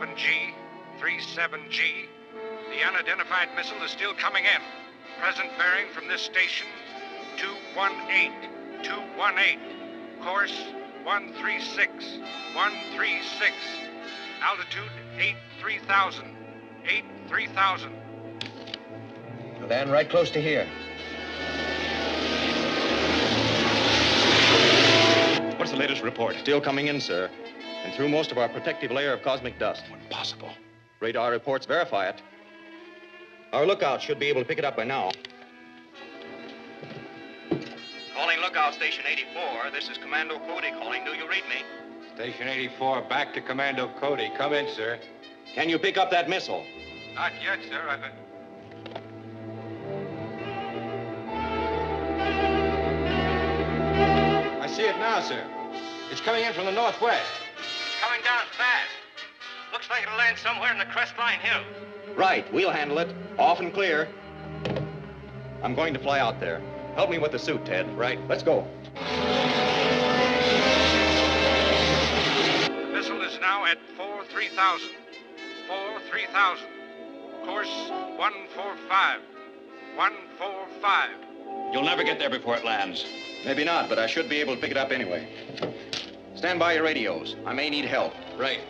37G, 37G. The unidentified missile is still coming in. Present bearing from this station, 218, 218. Course 136, 136. Altitude 83,000, 83,000. Land right close to here. What's the latest report? Still coming in, sir. And through most of our protective layer of cosmic dust. Impossible. Radar reports verify it. Our lookout should be able to pick it up by now. Calling lookout station 84. This is Commando Cody calling. Do you read me? Station 84, back to Commando Cody. Come in, sir. Can you pick up that missile? Not yet, sir. I see it now, sir. It's coming in from the northwest. It's coming down fast. Looks like it'll land somewhere in the crestline hill. Right, we'll handle it. Off and clear. I'm going to fly out there. Help me with the suit, Ted. Right, let's go. The missile is now at 4-3000. 4-3000. Course 145. 145. You'll never get there before it lands. Maybe not, but I should be able to pick it up anyway. Stand by your radios. I may need help. Right.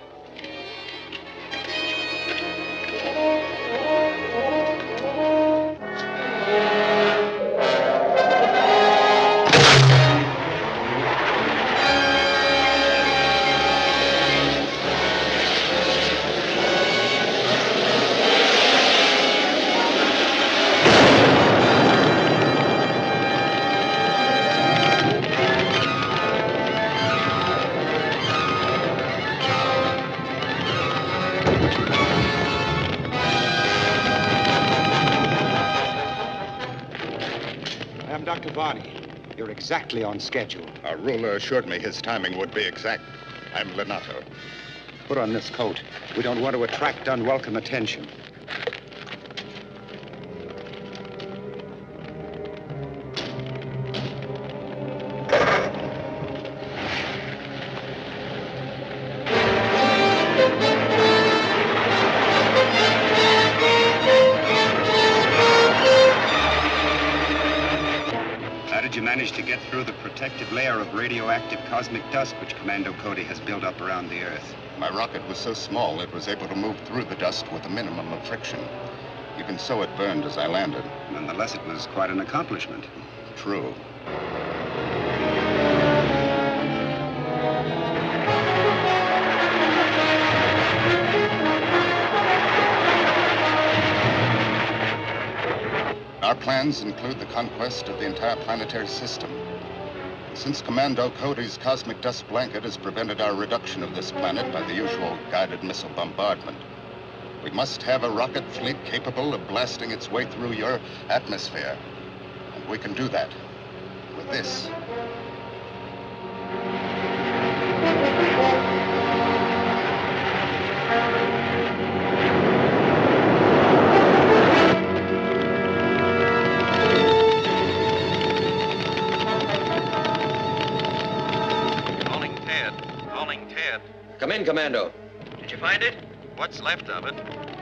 Dr. Varney, you're exactly on schedule. Our ruler assured me his timing would be exact. I'm Lenato. Put on this coat. We don't want to attract unwelcome attention. To get through the protective layer of radioactive cosmic dust which Commando Cody has built up around the Earth. My rocket was so small it was able to move through the dust with a minimum of friction. Even so, it burned as I landed. Nonetheless, it was quite an accomplishment. True. Our plans include the conquest of the entire planetary system. Since Commando Cody's cosmic dust blanket has prevented our reduction of this planet by the usual guided missile bombardment, we must have a rocket fleet capable of blasting its way through your atmosphere. And we can do that with this. Come in, Commando. Did you find it? What's left of it.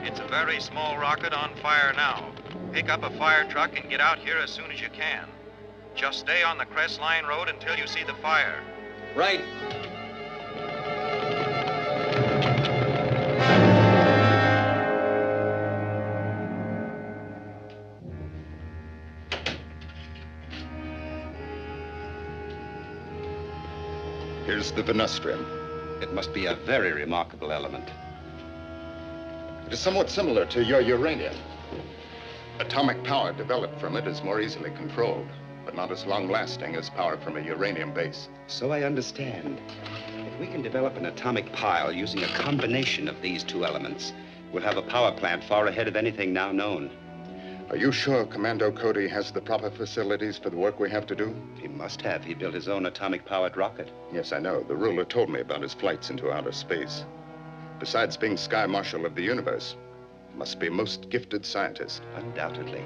It's a very small rocket on fire now. Pick up a fire truck and get out here as soon as you can. Just stay on the Crestline Road until you see the fire. Right. Here's the Venustrium. It must be a very remarkable element. It is somewhat similar to your uranium. Atomic power developed from it is more easily controlled, but not as long-lasting as power from a uranium base. So I understand. If we can develop an atomic pile using a combination of these two elements, we'll have a power plant far ahead of anything now known. Are you sure Commando Cody has the proper facilities for the work we have to do? He must have. He built his own atomic-powered rocket. Yes, I know. The ruler told me about his flights into outer space. Besides being Sky Marshal of the universe, he must be a most gifted scientist. Undoubtedly.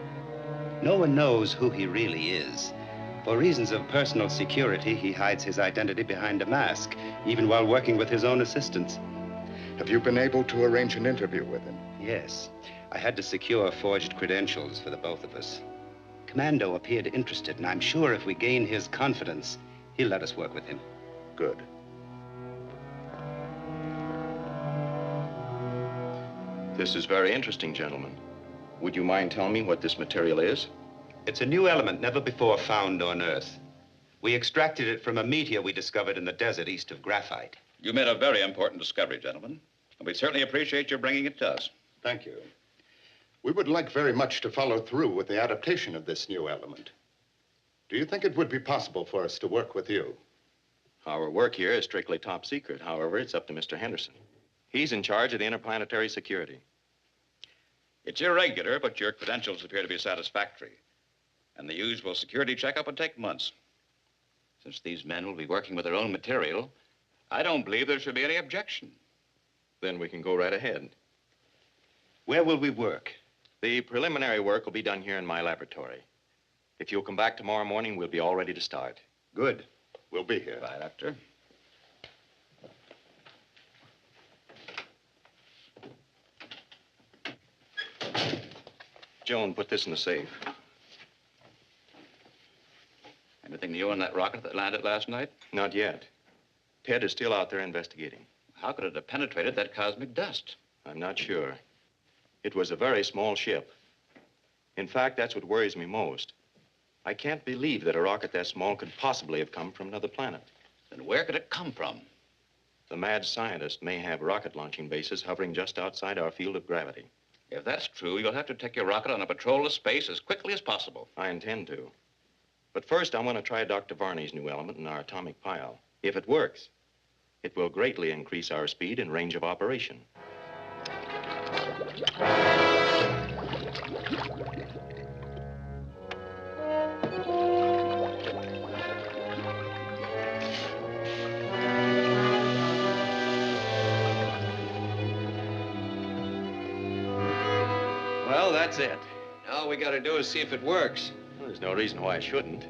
No one knows who he really is. For reasons of personal security, he hides his identity behind a mask, even while working with his own assistants. Have you been able to arrange an interview with him? Yes. I had to secure forged credentials for the both of us. Commando appeared interested, and I'm sure if we gain his confidence, he'll let us work with him. Good. This is very interesting, gentlemen. Would you mind telling me what this material is? It's a new element never before found on Earth. We extracted it from a meteor we discovered in the desert east of graphite. You made a very important discovery, gentlemen. And we certainly appreciate your bringing it to us. Thank you. We would like very much to follow through with the adaptation of this new element. Do you think it would be possible for us to work with you? Our work here is strictly top secret. However, it's up to Mr. Henderson. He's in charge of the interplanetary security. It's irregular, but your credentials appear to be satisfactory. And the usual security checkup would take months. Since these men will be working with their own material, I don't believe there should be any objection. Then we can go right ahead. Where will we work? The preliminary work will be done here in my laboratory. If you'll come back tomorrow morning, we'll be all ready to start. Good. We'll be here. Bye, Doctor. Joan, put this in the safe. Anything new on that rocket that landed last night? Not yet. Ted is still out there investigating. How could it have penetrated that cosmic dust? I'm not sure. It was a very small ship. In fact, that's what worries me most. I can't believe that a rocket that small could possibly have come from another planet. Then where could it come from? The mad scientist may have rocket launching bases hovering just outside our field of gravity. If that's true, you'll have to take your rocket on a patrol space as quickly as possible. I intend to. But first, I want to try Dr. Varney's new element in our atomic pile. If it works, it will greatly increase our speed and range of operation. Well, that's it. All we gotta do is see if it works. Well, there's no reason why it shouldn't.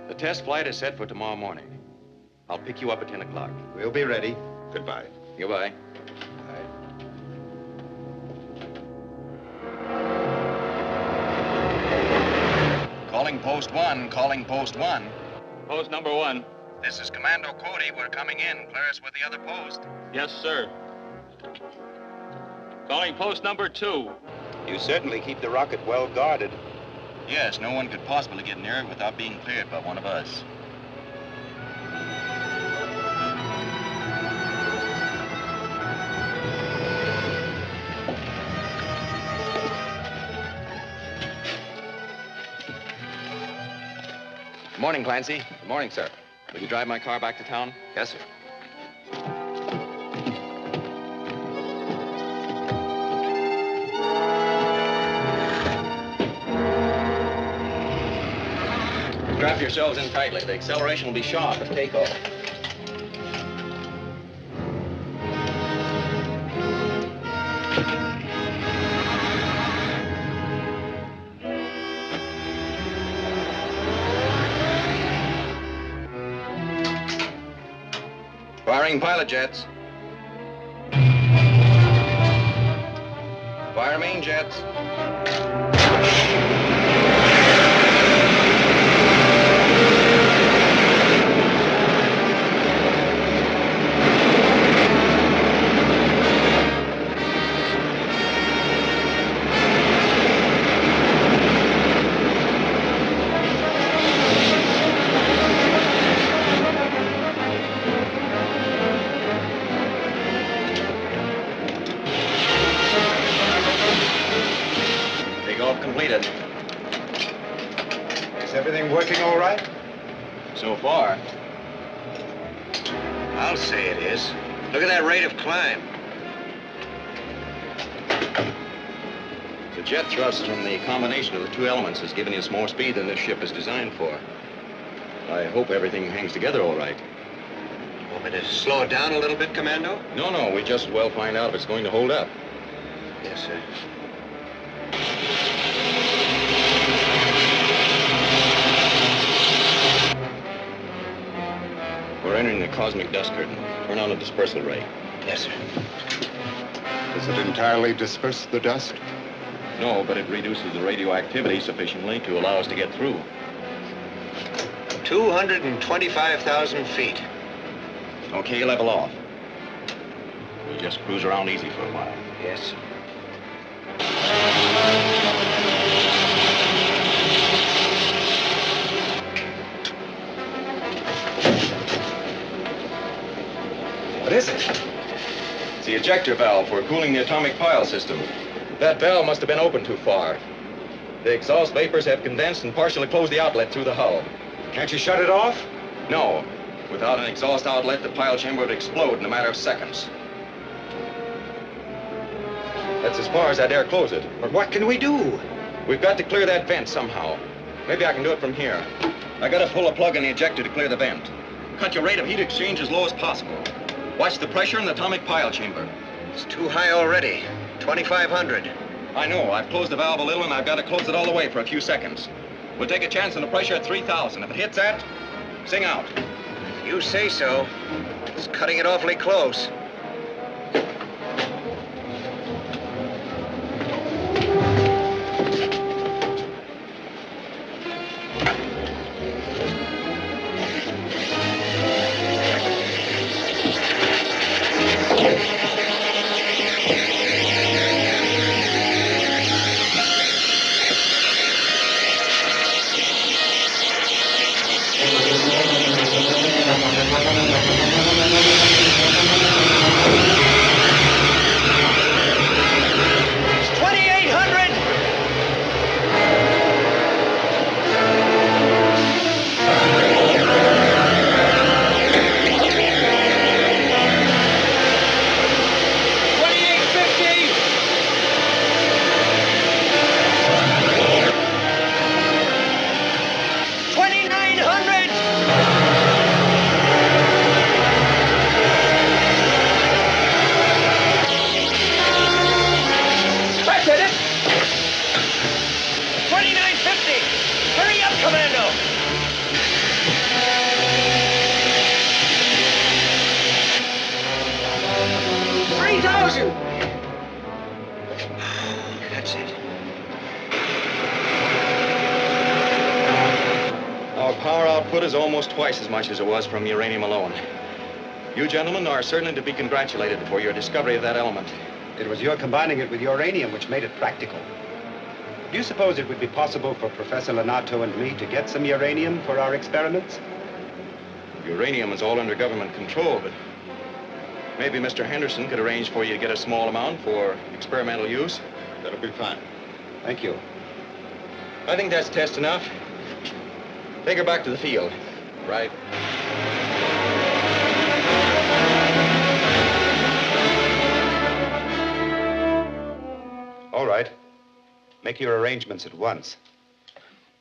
The test flight is set for tomorrow morning. I'll pick you up at 10 o'clock. We'll be ready. Goodbye. Goodbye. Calling post 1, calling post 1. Post number 1. This is Commando Cody. We're coming in. Clear us with the other post. Yes, sir. Calling post number 2. You certainly keep the rocket well guarded. Yes, no one could possibly get near it without being cleared by one of us. Good morning, Clancy. Good morning, sir. Will you drive my car back to town? Yes, sir. Strap yourselves in tightly. The acceleration will be sharp at takeoff. Firing pilot jets. Fire main jets. Takeoff completed. Is everything working all right? So far. I'll say it is. Look at that rate of climb. The jet thrust from the combination of the two elements has given us more speed than this ship is designed for. I hope everything hangs together all right. Want me to slow it down a little bit, Commando? No, we just as well find out if it's going to hold up. Yes, sir. We're entering the cosmic dust curtain. Turn on the dispersal ray. Yes, sir. Does it entirely disperse the dust? No, but it reduces the radioactivity sufficiently to allow us to get through. 225,000 feet. Okay, level off. We'll just cruise around easy for a while. Yes, sir. What is it? It's the ejector valve for cooling the atomic pile system. That valve must have been opened too far. The exhaust vapors have condensed and partially closed the outlet through the hull. Can't you shut it off? No. Without an exhaust outlet, the pile chamber would explode in a matter of seconds. That's as far as that air close it. But what can we do? We've got to clear that vent somehow. Maybe I can do it from here. I gotta pull a plug in the ejector to clear the vent. Cut your rate of heat exchange as low as possible. Watch the pressure in the atomic pile chamber. It's too high already. 2,500. I know. I've closed the valve a little, and I've got to close it all the way for a few seconds. We'll take a chance on the pressure at 3,000. If it hits that, sing out. You say so. It's cutting it awfully close. Is almost twice as much as it was from uranium alone. You gentlemen are certainly to be congratulated for your discovery of that element. It was your combining it with uranium which made it practical. Do you suppose it would be possible for Professor Lenato and me to get some uranium for our experiments? Uranium is all under government control, but maybe Mr. Henderson could arrange for you to get a small amount for experimental use. That'll be fine. Thank you. I think that's test enough. Take her back to the field. Right. All right. Make your arrangements at once.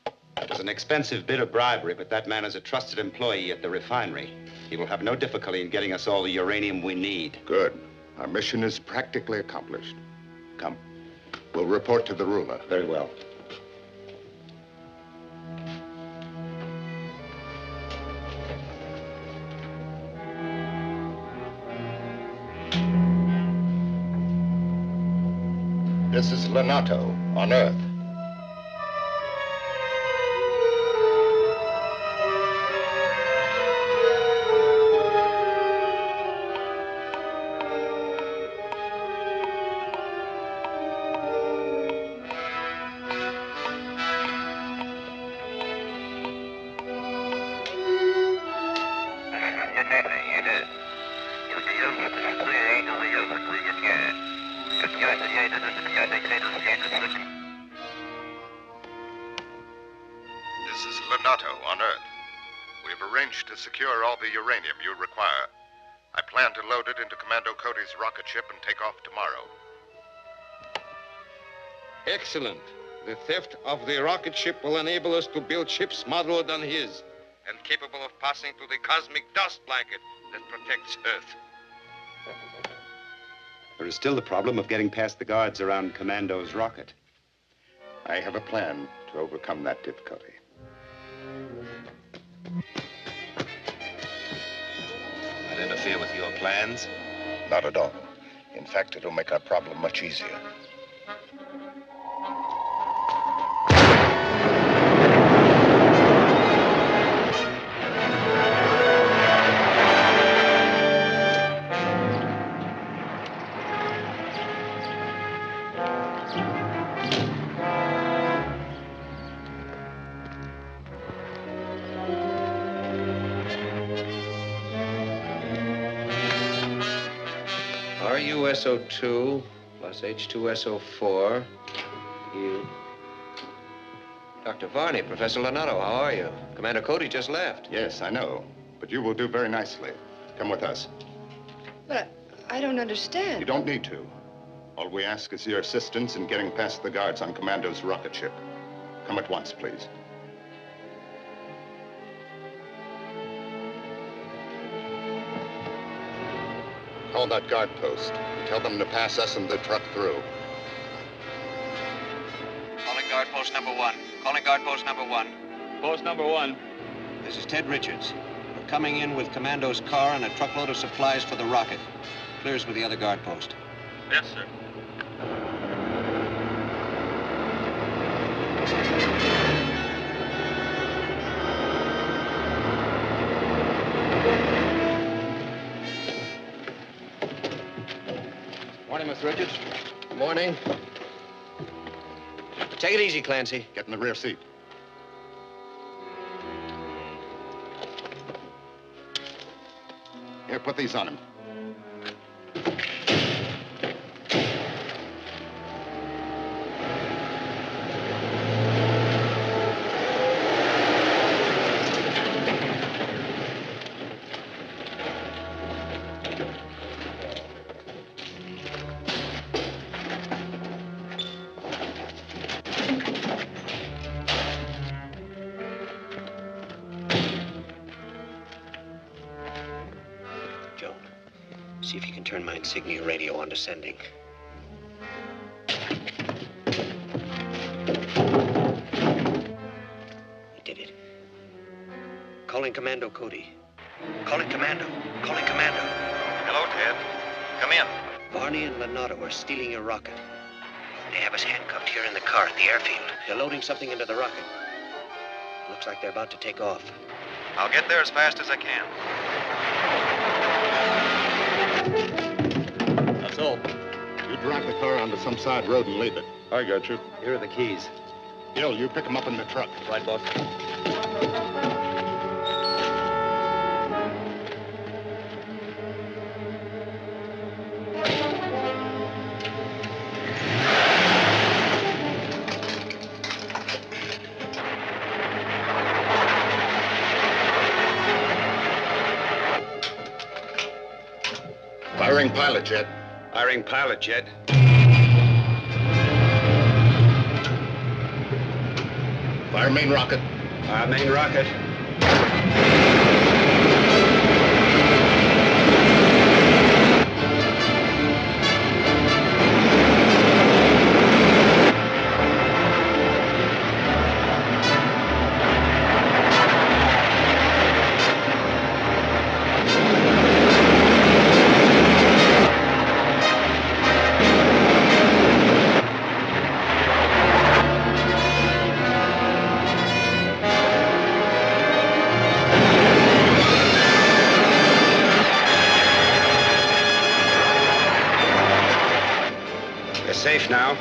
It was an expensive bit of bribery, but that man is a trusted employee at the refinery. He will have no difficulty in getting us all the uranium we need. Good. Our mission is practically accomplished. Come. We'll report to the ruler. Very well. This is Lenato on Earth. This is Lenato on Earth. We've arranged to secure all the uranium you require. I plan to load it into Commando Cody's rocket ship and take off tomorrow. Excellent. The theft of the rocket ship will enable us to build ships modeled on his and capable of passing through the cosmic dust blanket that protects Earth. There is still the problem of getting past the guards around Commando's rocket. I have a plan to overcome that difficulty. I'd interfere with your plans. Not at all. In fact, it'll make our problem much easier. RuSO2 plus H2SO4. You. Dr. Varney, Professor Lenato, how are you? Commander Cody just left. Yes, I know. But you will do very nicely. Come with us. But I don't understand. You don't need to. All we ask is your assistance in getting past the guards on Commando's rocket ship. Come at once, please. Call that guard post. Tell them to pass us and the truck through. Calling guard post number 1. Calling guard post number 1. Post number 1. This is Ted Richards. We're coming in with Commando's car and a truckload of supplies for the rocket. Clears with the other guard post. Yes, sir. Morning, Mr. Richards. Morning. Take it easy, Clancy. Get in the rear seat. Here, put these on him. See if you can turn my insignia radio on to sending. He did it. Calling Commando Cody. Calling Commando. Calling Commando. Hello, Ted. Come in. Varney and Lenato are stealing your rocket. They have us handcuffed here in the car at the airfield. They're loading something into the rocket. Looks like they're about to take off. I'll get there as fast as I can. That's all. You drive the car onto some side road and leave it. I got you. Here are the keys. Gil, you pick him up in the truck. Right, boss. Firing pilot jet. Firing pilot jet. Fire main rocket. Main rocket. Safe now.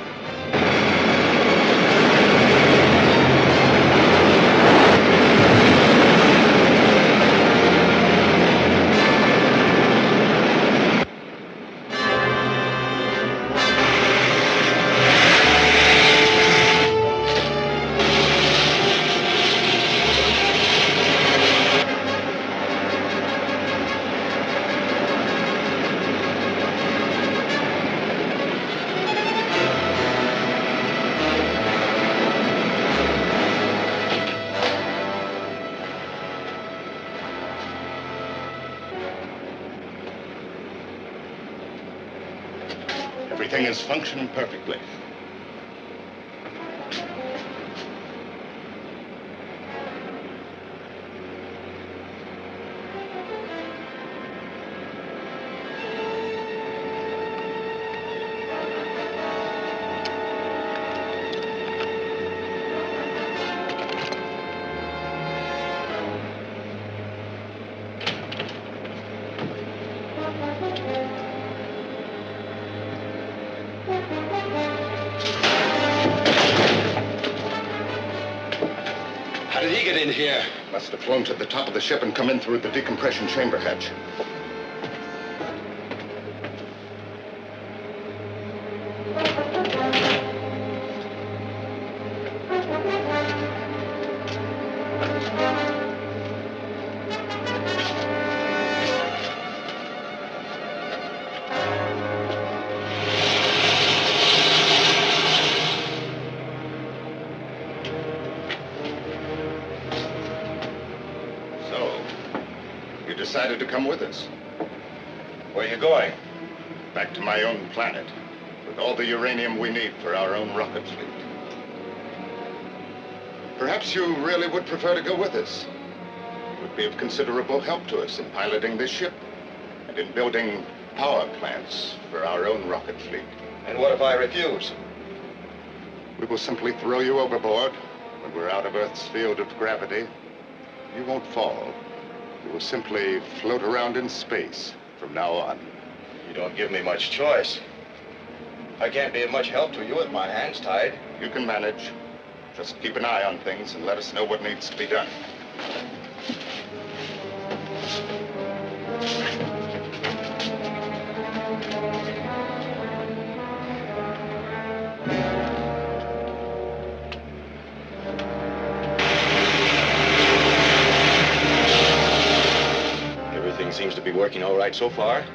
Everything is functioning perfectly. get in here? Must have flown to the top of the ship and come in through the decompression chamber hatch. Decided to come with us. Where are you going? Back to my own planet, with all the uranium we need for our own rocket fleet. Perhaps you really would prefer to go with us. It would be of considerable help to us in piloting this ship and in building power plants for our own rocket fleet. And what if I refuse? We will simply throw you overboard when we're out of Earth's field of gravity. You won't fall. You will simply float around in space from now on. You don't give me much choice. I can't be of much help to you with my hands tied. You can manage. Just keep an eye on things and let us know what needs to be done. Seems to be working all right so far.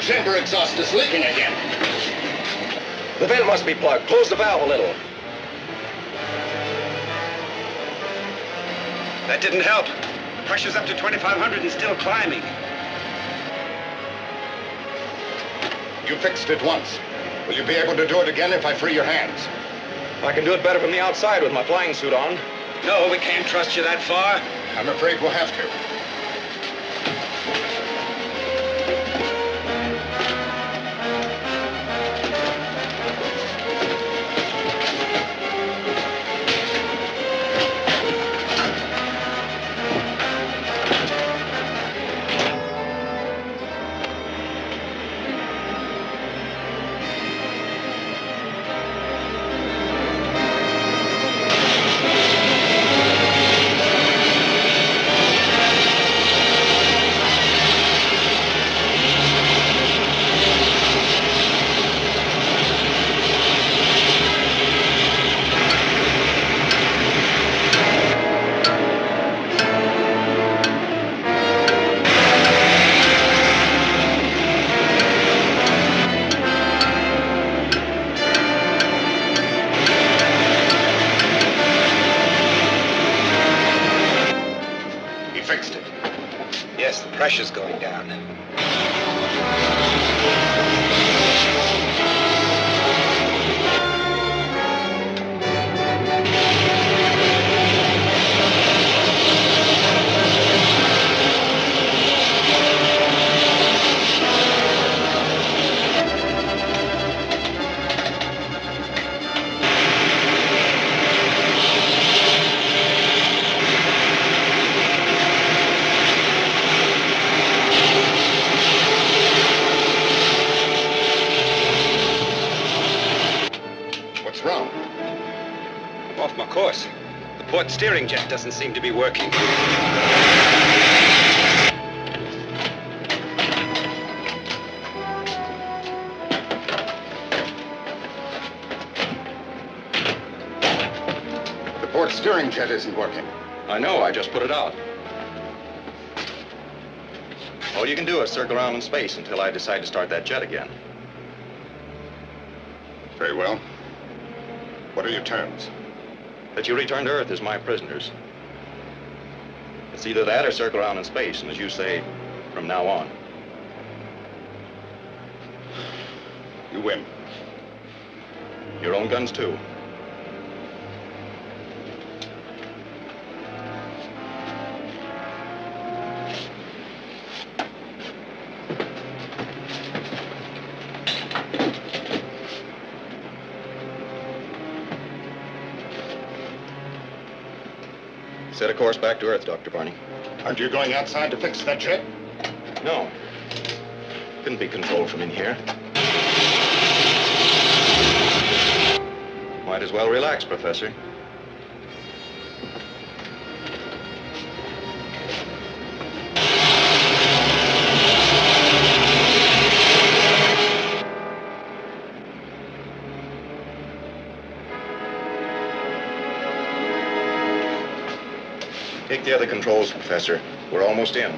Chamber exhaust is leaking again. The vent must be plugged. Close the valve a little. That didn't help. The pressure's up to 2,500 and still climbing. You fixed it once. Will you be able to do it again if I free your hands? I can do it better from the outside with my flying suit on. No, we can't trust you that far. I'm afraid we'll have to. Pressure's going down. Course. The port steering jet doesn't seem to be working. The port steering jet isn't working. I know, I just put it out. All you can do is circle around in space until I decide to start that jet again. Very well. What are your terms? That you return to Earth as my prisoners. It's either that or circle around in space, and as you say, from now on. You win. Your own guns, too. Set a course back to Earth, Dr. Barney. Aren't you going outside to fix that jet? No. Couldn't be controlled from in here. Might as well relax, Professor. Take the other controls, Professor. We're almost in.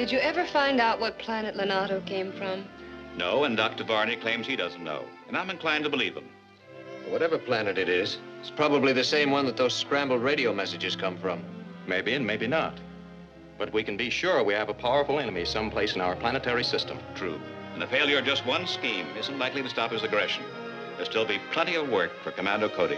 Did you ever find out what planet Leonardo came from? No, and Dr. Varney claims he doesn't know. And I'm inclined to believe him. Whatever planet it is, it's probably the same one that those scrambled radio messages come from. Maybe and maybe not. But we can be sure we have a powerful enemy someplace in our planetary system. True. And the failure of just one scheme isn't likely to stop his aggression. There'll still be plenty of work for Commando Cody.